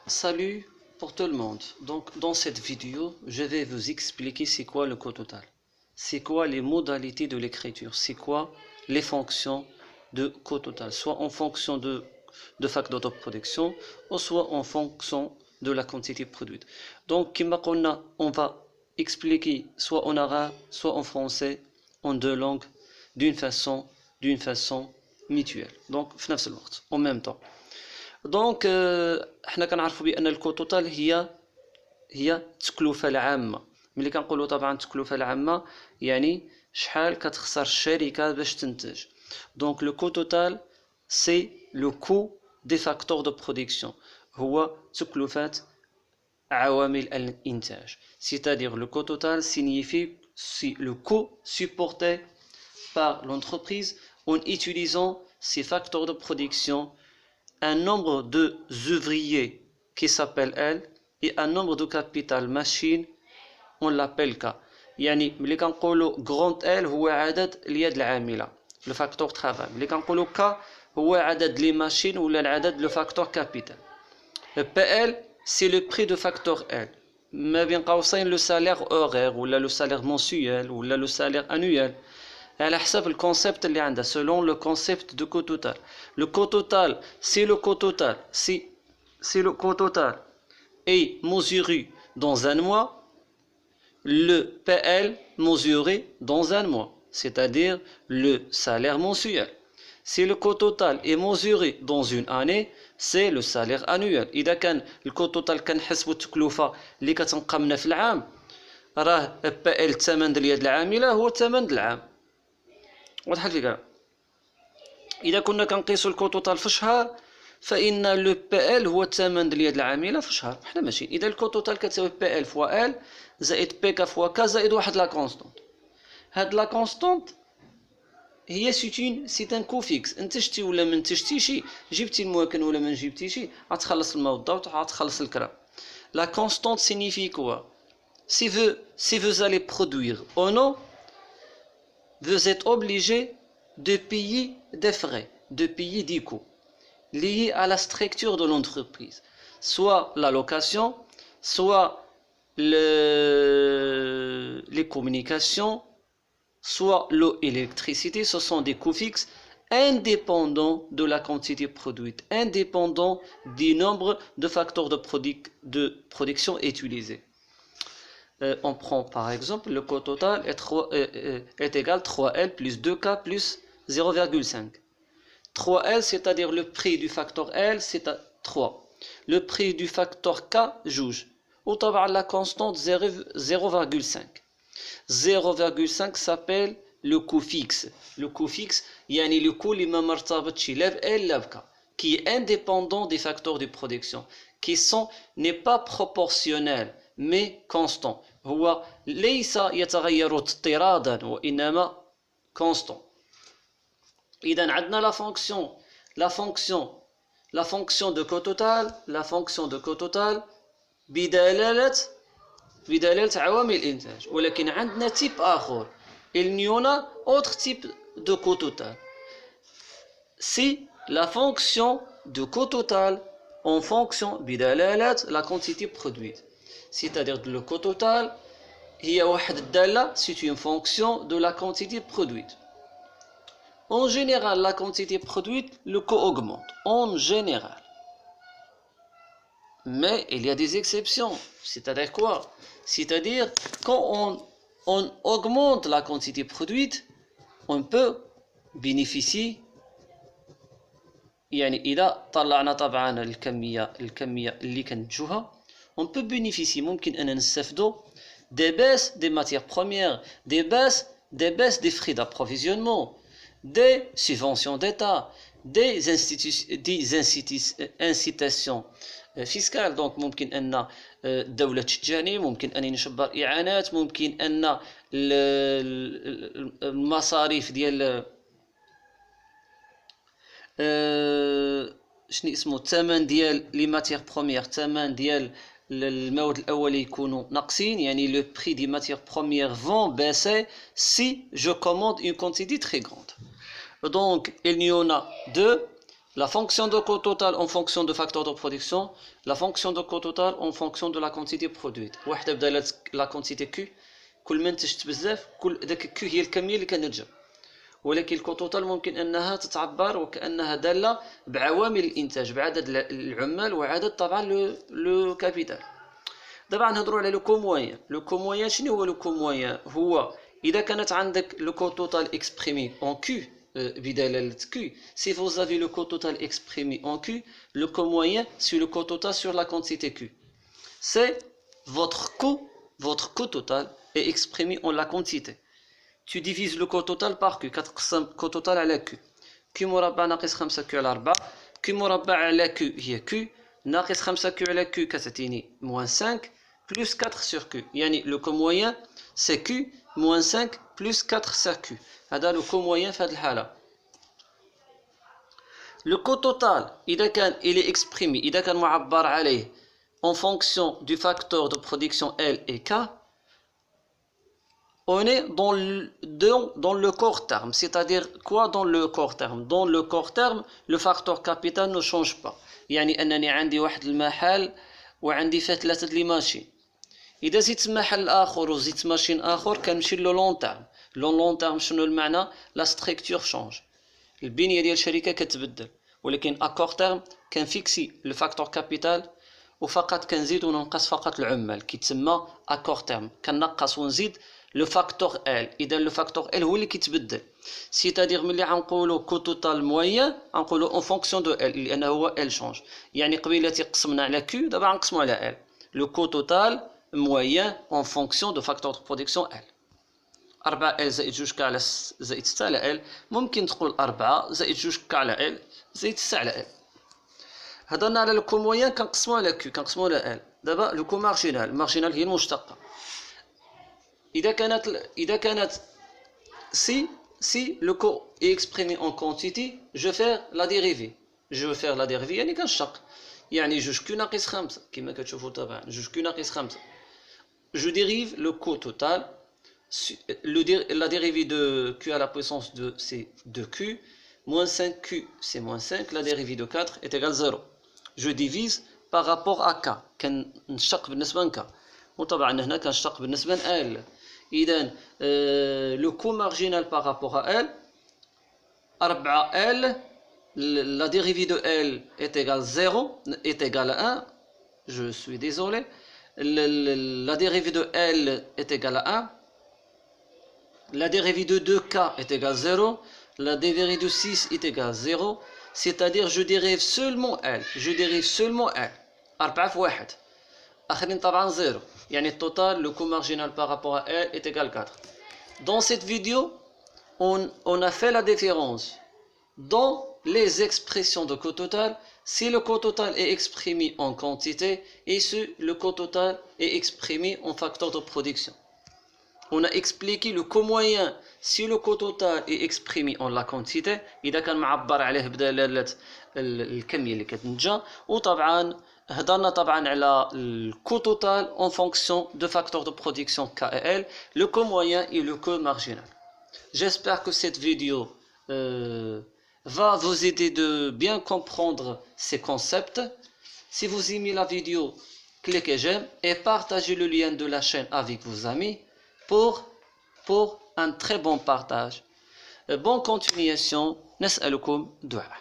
Salut pour tout le monde. Donc dans cette vidéo, je vais vous expliquer c'est quoi le coût total. C'est quoi les modalités de l'écriture. C'est quoi les fonctions de coût total. Soit en fonction de facteur de production, ou soit en fonction de la quantité produite. Donc comme on va expliquer soit en arabe, soit en français, en deux langues, d'une façon mutuelle. Donc en même temps. دونك حنا كنعرفوا بان الكو توتال هي التكلفه العامه. ملي كنقولوا طبعا التكلفه العامه يعني شحال كتخسر الشركه باش تنتج. دونك لو كو توتال سي لو كو دي فاكتور دو برودكسيون، هو تكلفات عوامل الانتاج. c'est-à-dire le coût total signifie le coût supporté par l'entreprise en utilisant ces facteurs de production, un nombre d'ouvriers qui s'appelle L et un nombre de capital machine on l'appelle K. يعني ملي كنقولوا grand L هو عدد اليد العامله le facteur travail. ملي كنقولوا K هو عدد les machines ولا العدد le facteur capital. Le PL c'est le prix de facteur L. ما بين قوسين le salaire horaire ولا le salaire mensuel ولا le salaire annuel. على حسب الكونسيبت اللي عندها selon le concept de coût total. Le coût total, c'est le coût total. Si le coût total est mesuré dans un mois, le PL mesuré dans un mois, c'est-à-dire le salaire mensuel. Si le coût total est mesuré dans une année, c'est le salaire annuel. إذا كان الكو توتال كنحسبوا التكلفة اللي كتنقمنا في العام، راه PL الثمن ديال اليد العاملة هو الثمن ديال العام. واضحه الفكره. اذا كنا كنقيسوا الكو توتال في شهر فان لو بي ال هو الثمن ديال اليد العامله في شهر. حنا ماشي اذا الكو توتال كتساوي بي ال فوا ال زائد بي كا فوا كا زائد واحد لا كونستونت. هاد لا كونستونت هي سي ان كو فيكس. انتجتي ولا ما انتجتيش، جبتي المواكن ولا ما جبتيش، غتخلص الماء والضوء غتخلص الكرا. لا كونستونت سينيفي كوا si vous allez produire ou non, vous êtes obligé de payer des frais, de payer des coûts liés à la structure de l'entreprise, soit la location, soit les communications, soit l'eau et l'électricité. Ce sont des coûts fixes indépendants de la quantité produite, indépendants du nombre de facteurs de production utilisés. On prend par exemple le coût total est égal à 3L plus 2K plus 0,5. 3L, c'est-à-dire le prix du facteur L, c'est 3. Le prix du facteur K, juge. Ou la constante 0,5. 0,5 s'appelle le coût fixe. Le coût fixe, yani le coût qui est indépendant des facteurs de production, qui n'est pas proportionnel mais constant. هو ليس يتغير اضطرادا وإنما constant. إذا عندنا la fonction de coût total بدلالة عوامل الإنتاج. ولكن عندنا type آخر. Il n'y en a autre type de coût total. C'est la fonction de coût total en fonction بدلالة la quantité produite. C'est-à-dire le coût total c'est une fonction de la quantité produite. En général, la quantité produite, le coût augmente. En général. Mais il y a des exceptions. C'est-à-dire quoi? C'est-à-dire quand on augmente la quantité produite, on peut bénéficier. يعني إذا طلعنا طبعا الكمية اللي كنتجوها on peut bénéficier ممكن أن نستفدوا des baisses des matières premières, des baisses des frais d'approvisionnement, des subventions d'État, des incitations fiscales. Donc ممكن أن الدولة تشجعني، ممكن أن نشبر إعانات، ممكن أن المصاريف ديال شنو اسمه الثمن ديال لي ماتيير بروميير، الثمن ديال المواد الأولي يكونوا ناقصين. يعني le prix des matières premières vont baisser si je commande une quantité très grande. Donc il y en a deux. La fonction de coût total en fonction de facteur de production, la fonction de coût total en fonction de la quantité produite. واحدة بدالت la quantité Q كل ما نتجت بزاف كل داك Q هي الكمية اللي كنرجع. ولكن الكو توتال ممكن انها تتعبر وكانها داله بعوامل الانتاج بعدد العمال وعدد طبعا لو كابيتال. دابا نهضروا على لو كو موين. لو كو موين شنو هو لو كو موين؟ هو اذا كانت عندك لو كو توتال اكسبريمي اون كيو بدلاله كيو. Si vous avez le coût total exprimé en Q, le coût moyen c'est le coût total sur la quantité Q. C'est votre coût total est exprimé en la quantité. Tu divises le coût total par Q. كتقسم coût total على Q. Q مربع ناقص 5 Q على 4. Q مربع على Q هي Q ناقص 5 Q على Q كتعطيني moins 5 plus 4 sur Q. يعني le coût moyen c'est Q moins 5 plus 4 sur Q. هذا le coût moyen في هذه الحالة. Le coût total إذا كان il est exprimé إذا كان معبر عليه en fonction du facteur de production L et K. On est dans le court terme, c'est-à-dire quoi dans le court terme? Dans le court terme, le facteur capital ne change pas. يعني أنني عندي واحد المحل وعندي فيه 3 لي ماشين. إذا زدت محل آخر وزدت ماشين آخر كنمشي لو لون تيرم. لو لون تيرم شنو المعنى؟ لا ستركتور شونج. البنية ديال الشركة كتبدل، ولكن أ كور تيرم كنفيكسي لو فاكتور كابيتال وفقط كنزيد وننقص فقط العمال كيتسمى أ كور تيرم. كنقص ونزيد لو فاكتور ال. اذا لو فاكتور ال هو اللي كيتبدل. سيتادير ملي غنقولوا كو توتال موين غنقولوا اون فونكسيون دو ال لان هو ال شونج. يعني قبيلتي قسمنا على كيو دابا غنقسموا على ال. لو كو توتال موين اون فونكسيون دو فاكتور دو برودكسيون ال. 4 ال زائد 2 ك على زائد 6 على ال. ممكن تقول 4 زائد 2 ك على ال زائد 6 على ال. هضرنا على لو كو موين كنقسموا على كيو كنقسموا على ال. دابا لو كو مارجينال. المارجينال هي المشتقه. إذا كانت si le coût est exprimé en quantité, je vais faire la dérivée. Je vais faire la dérivée يعني كنشق. يعني جوج كيو ناقص 5 كما كتشوفوا طبعا جوج كيو ناقص 5. Je dérive le coût total. La dérivée de q à la puissance de c'est 2q. Moins 5q c'est moins 5. La dérivée de 4 est égale 0. Je divise par rapport à k. كنشق بالنسبة ل k. وطبعا هنا كنشق بالنسبة ل l. إذن le coût marginal par rapport à L, 4L, la dérivée de L est égale 0, est égale à 1, je suis désolé, la dérivée de L est égale à 1, la dérivée de 2K est égale à 0, la dérivée de 6 est égale à 0, c'est-à-dire je dérive seulement L, je dérive seulement L, 4 في 1. آخرين طبعا 0. يعني التوتال le coût marginal par rapport à L est égal à 4. Dans cette vidéo, on a fait la différence dans les expressions de coût total si le coût total est exprimé en quantité et si le coût total est exprimé en facteur de production. On a expliqué le coût moyen si le coût total est exprimé en la quantité إذا كان معبر عليه بدلالة الكمية اللي كتنتجا. وطبعا هضرنا طبعا على le coût total en fonction de facteurs de production K et L, le coût moyen et le coût marginal. J'espère que cette vidéo va vous aider de bien comprendre ces concepts. Si vous aimez la vidéo, cliquez j'aime et partagez le lien de la chaîne avec vos amis pour un très bon partage. Bonne continuation. نسألكم دعاء.